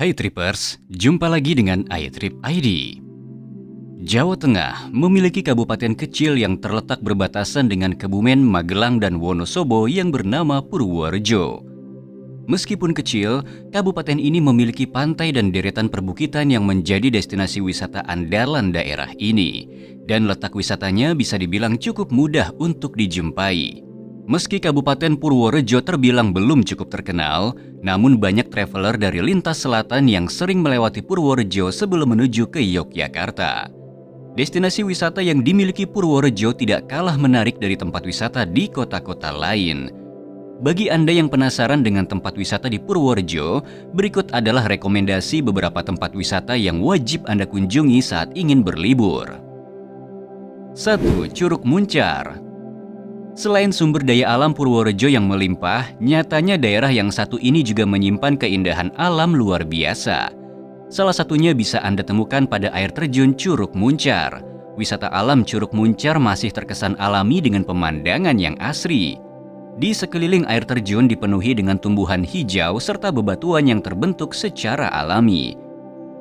Hai Trippers, jumpa lagi dengan iTrip ID. Jawa Tengah memiliki kabupaten kecil yang terletak berbatasan dengan Kebumen, Magelang, dan Wonosobo yang bernama Purworejo. Meskipun kecil, kabupaten ini memiliki pantai dan deretan perbukitan yang menjadi destinasi wisata andalan daerah ini. Dan letak wisatanya bisa dibilang cukup mudah untuk dijumpai. Meski Kabupaten Purworejo terbilang belum cukup terkenal, namun banyak traveler dari lintas selatan yang sering melewati Purworejo sebelum menuju ke Yogyakarta. Destinasi wisata yang dimiliki Purworejo tidak kalah menarik dari tempat wisata di kota-kota lain. Bagi Anda yang penasaran dengan tempat wisata di Purworejo, berikut adalah rekomendasi beberapa tempat wisata yang wajib Anda kunjungi saat ingin berlibur. 1. Curug Muncar. Selain sumber daya alam Purworejo yang melimpah, nyatanya daerah yang satu ini juga menyimpan keindahan alam luar biasa. Salah satunya bisa Anda temukan pada air terjun Curug Muncar. Wisata alam Curug Muncar masih terkesan alami dengan pemandangan yang asri. Di sekeliling air terjun dipenuhi dengan tumbuhan hijau serta bebatuan yang terbentuk secara alami.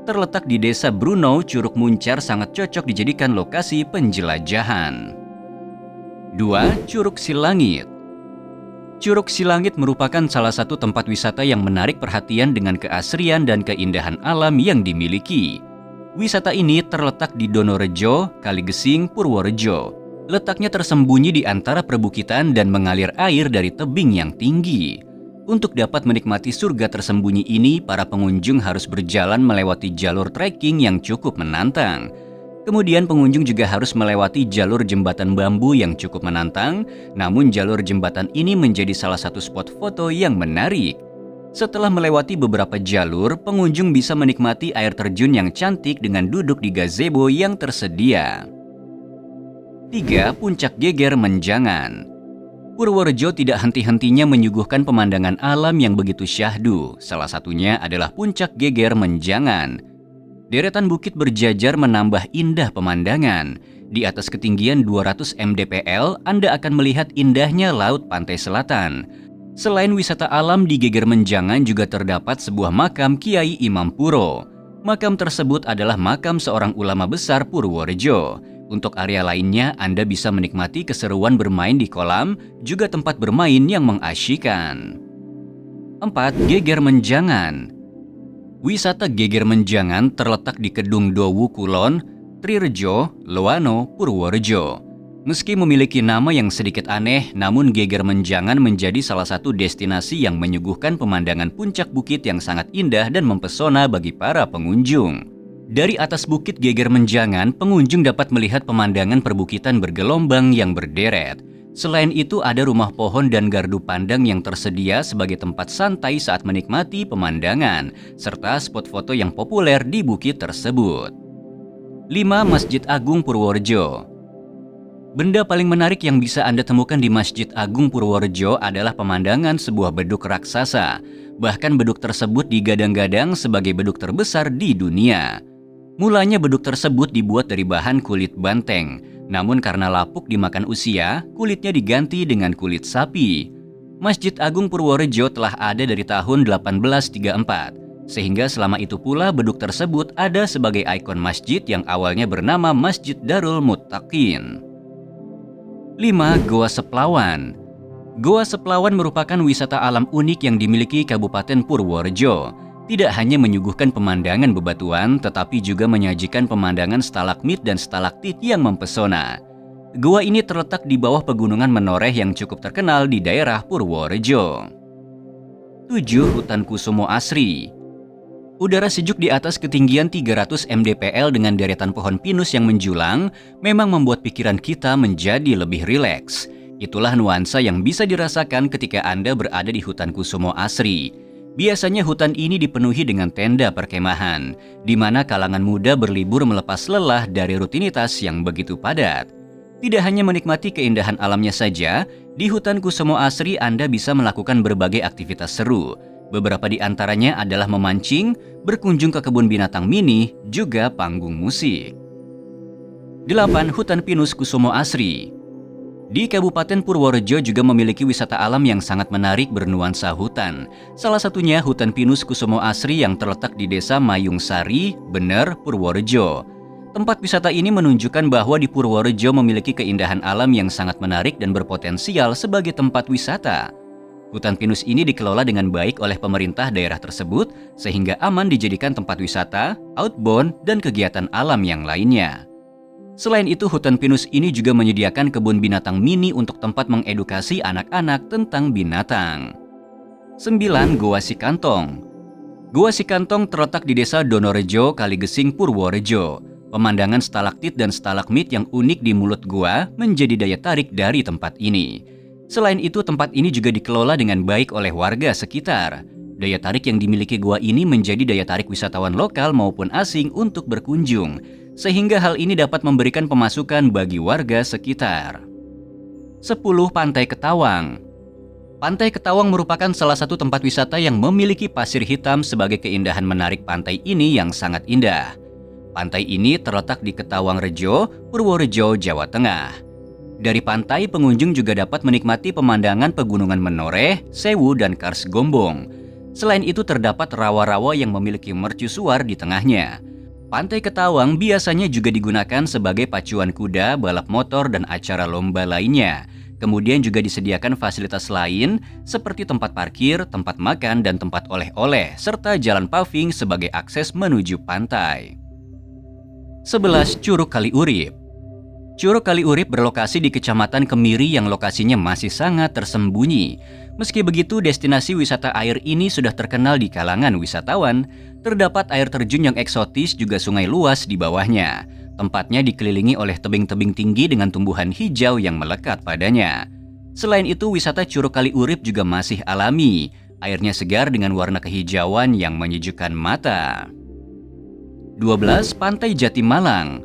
Terletak di Desa Brunau, Curug Muncar sangat cocok dijadikan lokasi penjelajahan. 2. Curug Silangit. Curug Silangit merupakan salah satu tempat wisata yang menarik perhatian dengan keasrian dan keindahan alam yang dimiliki. Wisata ini terletak di Donorejo, Kaligesing, Purworejo. Letaknya tersembunyi di antara perbukitan dan mengalir air dari tebing yang tinggi. Untuk dapat menikmati surga tersembunyi ini, para pengunjung harus berjalan melewati jalur trekking yang cukup menantang. Kemudian pengunjung juga harus melewati jalur jembatan bambu yang cukup menantang, namun jalur jembatan ini menjadi salah satu spot foto yang menarik. Setelah melewati beberapa jalur, pengunjung bisa menikmati air terjun yang cantik dengan duduk di gazebo yang tersedia. 3. Puncak Geger Menjangan. Purworejo tidak henti-hentinya menyuguhkan pemandangan alam yang begitu syahdu. Salah satunya adalah Puncak Geger Menjangan. Deretan bukit berjajar menambah indah pemandangan. Di atas ketinggian 200 mdpl, Anda akan melihat indahnya laut pantai selatan. Selain wisata alam di Geger Menjangan juga terdapat sebuah makam Kiai Imam Puro. Makam tersebut adalah makam seorang ulama besar Purworejo. Untuk area lainnya, Anda bisa menikmati keseruan bermain di kolam, juga tempat bermain yang mengasyikkan. 4. Geger Menjangan. Wisata Geger Menjangan terletak di Kedung Dowu Kulon, Trirejo, Loano, Purworejo. Meski memiliki nama yang sedikit aneh, namun Geger Menjangan menjadi salah satu destinasi yang menyuguhkan pemandangan puncak bukit yang sangat indah dan mempesona bagi para pengunjung. Dari atas bukit Geger Menjangan, pengunjung dapat melihat pemandangan perbukitan bergelombang yang berderet. Selain itu, ada rumah pohon dan gardu pandang yang tersedia sebagai tempat santai saat menikmati pemandangan, serta spot foto yang populer di bukit tersebut. 5. Masjid Agung Purworejo. Benda paling menarik yang bisa Anda temukan di Masjid Agung Purworejo adalah pemandangan sebuah beduk raksasa. Bahkan beduk tersebut digadang-gadang sebagai beduk terbesar di dunia. Mulanya beduk tersebut dibuat dari bahan kulit banteng. Namun karena lapuk dimakan usia, kulitnya diganti dengan kulit sapi. Masjid Agung Purworejo telah ada dari tahun 1834, sehingga selama itu pula beduk tersebut ada sebagai ikon masjid yang awalnya bernama Masjid Darul Muttaqin. 5. Goa Seplawan. Goa Seplawan merupakan wisata alam unik yang dimiliki Kabupaten Purworejo. Tidak hanya menyuguhkan pemandangan bebatuan, tetapi juga menyajikan pemandangan stalagmit dan stalaktit yang mempesona. Goa ini terletak di bawah pegunungan menoreh yang cukup terkenal di daerah Purworejo. 7. Hutan Kusumo Asri. Udara sejuk di atas ketinggian 300 mdpl dengan deretan pohon pinus yang menjulang memang membuat pikiran kita menjadi lebih rileks. Itulah nuansa yang bisa dirasakan ketika Anda berada di Hutan Kusumo Asri. Biasanya hutan ini dipenuhi dengan tenda perkemahan, di mana kalangan muda berlibur melepas lelah dari rutinitas yang begitu padat. Tidak hanya menikmati keindahan alamnya saja, di Hutan Kusumo Asri Anda bisa melakukan berbagai aktivitas seru. Beberapa di antaranya adalah memancing, berkunjung ke kebun binatang mini, juga panggung musik. 8. Hutan Pinus Kusumo Asri. Di Kabupaten Purworejo juga memiliki wisata alam yang sangat menarik bernuansa hutan. Salah satunya Hutan Pinus Kusumo Asri yang terletak di Desa Mayung Sari, Bener, Purworejo. Tempat wisata ini menunjukkan bahwa di Purworejo memiliki keindahan alam yang sangat menarik dan berpotensial sebagai tempat wisata. Hutan pinus ini dikelola dengan baik oleh pemerintah daerah tersebut sehingga aman dijadikan tempat wisata, outbound, dan kegiatan alam yang lainnya. Selain itu, hutan pinus ini juga menyediakan kebun binatang mini untuk tempat mengedukasi anak-anak tentang binatang. 9. Goa Sikantong. Goa Sikantong terletak di Desa Donorejo, Kaligesing, Purworejo. Pemandangan stalaktit dan stalagmit yang unik di mulut gua menjadi daya tarik dari tempat ini. Selain itu, tempat ini juga dikelola dengan baik oleh warga sekitar. Daya tarik yang dimiliki gua ini menjadi daya tarik wisatawan lokal maupun asing untuk berkunjung, sehingga hal ini dapat memberikan pemasukan bagi warga sekitar. 10. Pantai Ketawang. Pantai Ketawang merupakan salah satu tempat wisata yang memiliki pasir hitam sebagai keindahan menarik pantai ini yang sangat indah. Pantai ini terletak di Ketawang Rejo, Purworejo, Jawa Tengah. Dari pantai, pengunjung juga dapat menikmati pemandangan pegunungan Menoreh, Sewu, dan Kars Gombong. Selain itu terdapat rawa-rawa yang memiliki mercusuar di tengahnya. Pantai Ketawang biasanya juga digunakan sebagai pacuan kuda, balap motor, dan acara lomba lainnya. Kemudian juga disediakan fasilitas lain seperti tempat parkir, tempat makan, dan tempat oleh-oleh, serta jalan paving sebagai akses menuju pantai. 11. Curug Kaliurip. Curug Kaliurip berlokasi di Kecamatan Kemiri yang lokasinya masih sangat tersembunyi. Meski begitu, destinasi wisata air ini sudah terkenal di kalangan wisatawan. Terdapat air terjun yang eksotis juga sungai luas di bawahnya. Tempatnya dikelilingi oleh tebing-tebing tinggi dengan tumbuhan hijau yang melekat padanya. Selain itu, wisata Curug Kaliurip juga masih alami. Airnya segar dengan warna kehijauan yang menyejukkan mata. 12. Pantai Jatimalang.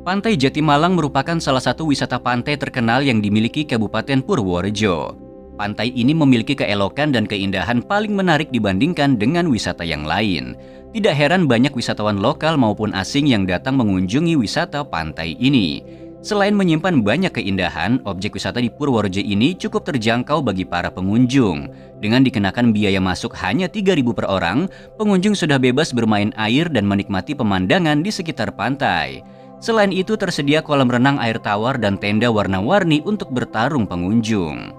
Pantai Jatimalang merupakan salah satu wisata pantai terkenal yang dimiliki Kabupaten Purworejo. Pantai ini memiliki keelokan dan keindahan paling menarik dibandingkan dengan wisata yang lain. Tidak heran banyak wisatawan lokal maupun asing yang datang mengunjungi wisata pantai ini. Selain menyimpan banyak keindahan, objek wisata di Purworejo ini cukup terjangkau bagi para pengunjung. Dengan dikenakan biaya masuk hanya 3.000 per orang, pengunjung sudah bebas bermain air dan menikmati pemandangan di sekitar pantai. Selain itu, tersedia kolam renang air tawar dan tenda warna-warni untuk bertarung pengunjung.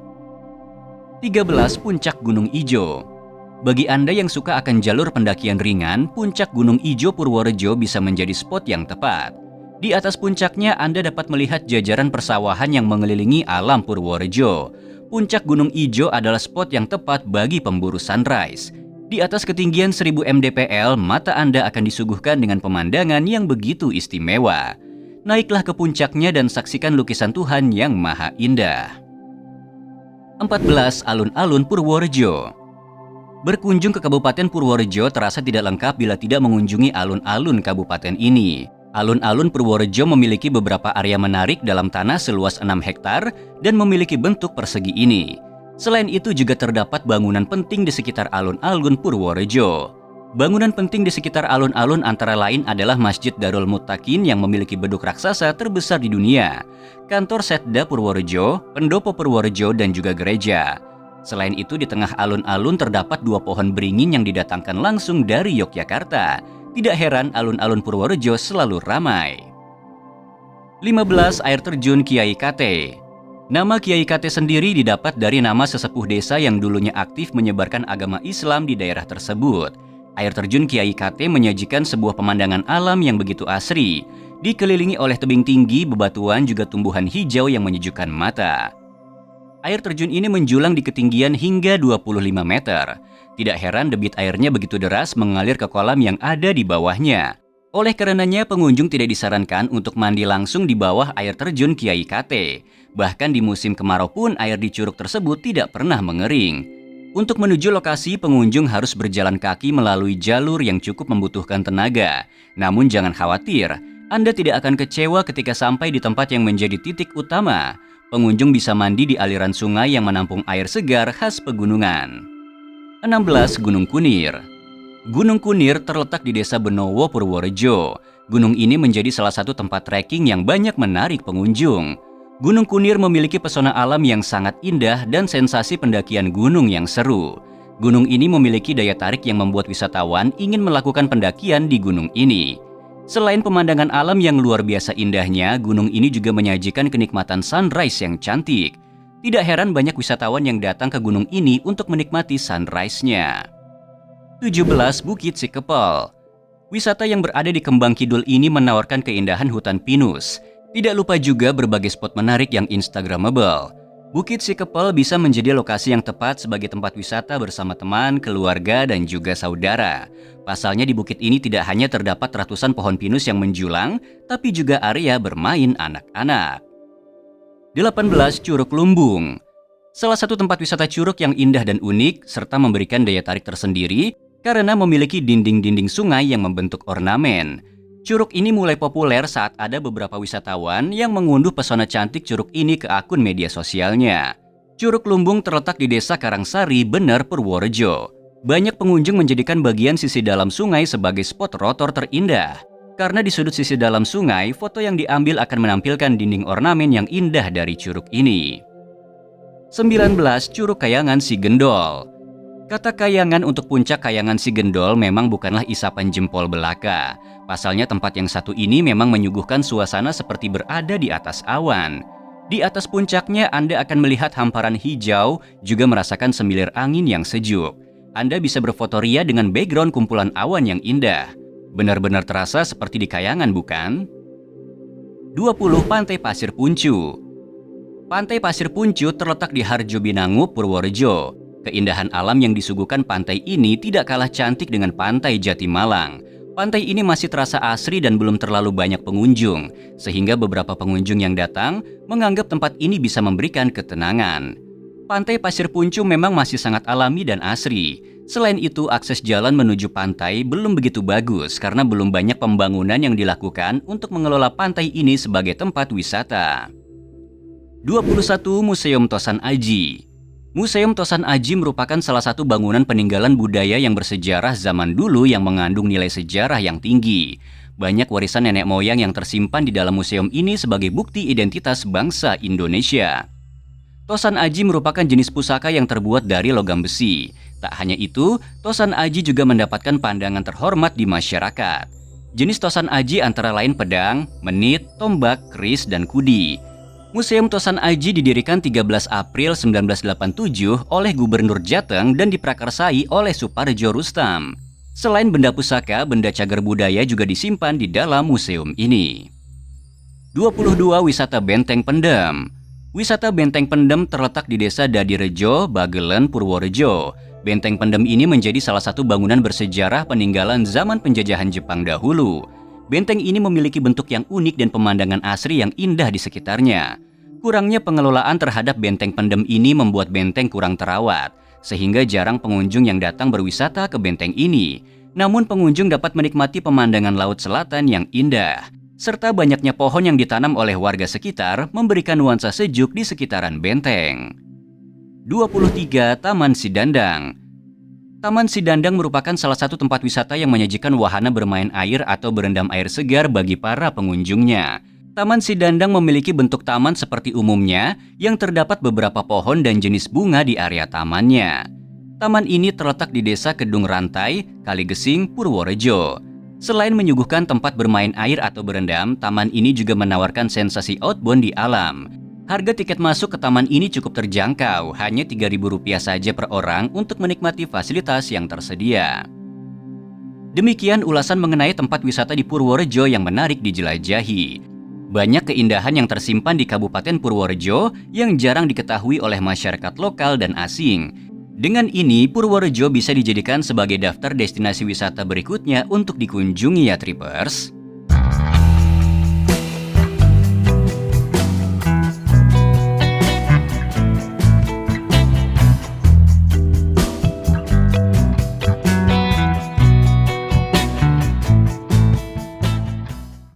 13. Puncak Gunung Ijo. Bagi Anda yang suka akan jalur pendakian ringan, Puncak Gunung Ijo Purworejo bisa menjadi spot yang tepat. Di atas puncaknya Anda dapat melihat jajaran persawahan yang mengelilingi alam Purworejo. Puncak Gunung Ijo adalah spot yang tepat bagi pemburu sunrise. Di atas ketinggian 1000 mdpl, mata Anda akan disuguhkan dengan pemandangan yang begitu istimewa. Naiklah ke puncaknya dan saksikan lukisan Tuhan yang maha indah. 14. Alun-alun Purworejo. Berkunjung ke Kabupaten Purworejo terasa tidak lengkap bila tidak mengunjungi alun-alun kabupaten ini. Alun-alun Purworejo memiliki beberapa area menarik dalam tanah seluas 6 hektar dan memiliki bentuk persegi ini. Selain itu juga terdapat bangunan penting di sekitar alun-alun Purworejo. Bangunan penting di sekitar alun-alun antara lain adalah Masjid Darul Muttaqin yang memiliki beduk raksasa terbesar di dunia, kantor Setda Purworejo, pendopo Purworejo, dan juga gereja. Selain itu, di tengah alun-alun terdapat 2 pohon beringin yang didatangkan langsung dari Yogyakarta. Tidak heran alun-alun Purworejo selalu ramai. 15. Air terjun Kiai Kate. Nama Kiai Kate sendiri didapat dari nama sesepuh desa yang dulunya aktif menyebarkan agama Islam di daerah tersebut. Air terjun Kiai Kate menyajikan sebuah pemandangan alam yang begitu asri, dikelilingi oleh tebing tinggi, bebatuan, juga tumbuhan hijau yang menyejukkan mata. Air terjun ini menjulang di ketinggian hingga 25 meter. Tidak heran debit airnya begitu deras mengalir ke kolam yang ada di bawahnya. Oleh karenanya pengunjung tidak disarankan untuk mandi langsung di bawah air terjun Kiai Kate. Bahkan di musim kemarau pun air di curug tersebut tidak pernah mengering. Untuk menuju lokasi, pengunjung harus berjalan kaki melalui jalur yang cukup membutuhkan tenaga. Namun jangan khawatir, Anda tidak akan kecewa ketika sampai di tempat yang menjadi titik utama. Pengunjung bisa mandi di aliran sungai yang menampung air segar khas pegunungan. 16. Gunung Kunir. Gunung Kunir terletak di Desa Benowo, Purworejo. Gunung ini menjadi salah satu tempat trekking yang banyak menarik pengunjung. Gunung Kunir memiliki pesona alam yang sangat indah dan sensasi pendakian gunung yang seru. Gunung ini memiliki daya tarik yang membuat wisatawan ingin melakukan pendakian di gunung ini. Selain pemandangan alam yang luar biasa indahnya, gunung ini juga menyajikan kenikmatan sunrise yang cantik. Tidak heran banyak wisatawan yang datang ke gunung ini untuk menikmati sunrise-nya. 17. Bukit Sikepel. Wisata yang berada di Kembang Kidul ini menawarkan keindahan hutan pinus. Tidak lupa juga berbagai spot menarik yang instagramable. Bukit Sikepel bisa menjadi lokasi yang tepat sebagai tempat wisata bersama teman, keluarga, dan juga saudara. Pasalnya di bukit ini tidak hanya terdapat ratusan pohon pinus yang menjulang, tapi juga area bermain anak-anak. 18. Curug Lumbung. Salah satu tempat wisata curug yang indah dan unik, serta memberikan daya tarik tersendiri, karena memiliki dinding-dinding sungai yang membentuk ornamen. Curug ini mulai populer saat ada beberapa wisatawan yang mengunduh pesona cantik curug ini ke akun media sosialnya. Curug Lumbung terletak di Desa Karangsari, Bener, Purworejo. Banyak pengunjung menjadikan bagian sisi dalam sungai sebagai spot rotor terindah. Karena di sudut sisi dalam sungai, foto yang diambil akan menampilkan dinding ornamen yang indah dari curug ini. 19. Curug Kayangan Sigendol. Kata kayangan untuk puncak Kayangan Sigendol memang bukanlah isapan jempol belaka. Pasalnya tempat yang satu ini memang menyuguhkan suasana seperti berada di atas awan. Di atas puncaknya Anda akan melihat hamparan hijau, juga merasakan semilir angin yang sejuk. Anda bisa berfotoria dengan background kumpulan awan yang indah. Benar-benar terasa seperti di Kayangan, bukan? 20. Pantai Pasir Puncu. Pantai Pasir Puncu terletak di Harjobinangu, Purworejo. Keindahan alam yang disuguhkan pantai ini tidak kalah cantik dengan pantai Jatimalang. Pantai ini masih terasa asri dan belum terlalu banyak pengunjung, sehingga beberapa pengunjung yang datang menganggap tempat ini bisa memberikan ketenangan. Pantai Pasir Puncu memang masih sangat alami dan asri. Selain itu, akses jalan menuju pantai belum begitu bagus karena belum banyak pembangunan yang dilakukan untuk mengelola pantai ini sebagai tempat wisata. 21. Museum Tosan Aji. Museum Tosan Aji merupakan salah satu bangunan peninggalan budaya yang bersejarah zaman dulu yang mengandung nilai sejarah yang tinggi. Banyak warisan nenek moyang yang tersimpan di dalam museum ini sebagai bukti identitas bangsa Indonesia. Tosan Aji merupakan jenis pusaka yang terbuat dari logam besi. Tak hanya itu, Tosan Aji juga mendapatkan pandangan terhormat di masyarakat. Jenis Tosan Aji antara lain pedang, menit, tombak, keris, dan kudi. Museum Tosan Aji didirikan 13 April 1987 oleh Gubernur Jateng dan diprakarsai oleh Suparjo Rustam. Selain benda pusaka, benda cagar budaya juga disimpan di dalam museum ini. 22. Wisata Benteng Pendem. Wisata Benteng Pendem terletak di Desa Dadirejo, Bagelen, Purworejo. Benteng Pendem ini menjadi salah satu bangunan bersejarah peninggalan zaman penjajahan Jepang dahulu. Benteng ini memiliki bentuk yang unik dan pemandangan asri yang indah di sekitarnya. Kurangnya pengelolaan terhadap benteng pendem ini membuat benteng kurang terawat, sehingga jarang pengunjung yang datang berwisata ke benteng ini. Namun pengunjung dapat menikmati pemandangan laut selatan yang indah, serta banyaknya pohon yang ditanam oleh warga sekitar memberikan nuansa sejuk di sekitaran benteng. 23. Taman Sidandang. Taman Sidandang merupakan salah satu tempat wisata yang menyajikan wahana bermain air atau berendam air segar bagi para pengunjungnya. Taman Sidandang memiliki bentuk taman seperti umumnya yang terdapat beberapa pohon dan jenis bunga di area tamannya. Taman ini terletak di Desa Kedung Rantai, Kaligesing, Purworejo. Selain menyuguhkan tempat bermain air atau berendam, taman ini juga menawarkan sensasi outbound di alam. Harga tiket masuk ke taman ini cukup terjangkau, hanya Rp3.000 saja per orang untuk menikmati fasilitas yang tersedia. Demikian ulasan mengenai tempat wisata di Purworejo yang menarik dijelajahi. Banyak keindahan yang tersimpan di Kabupaten Purworejo yang jarang diketahui oleh masyarakat lokal dan asing. Dengan ini, Purworejo bisa dijadikan sebagai daftar destinasi wisata berikutnya untuk dikunjungi ya Trippers.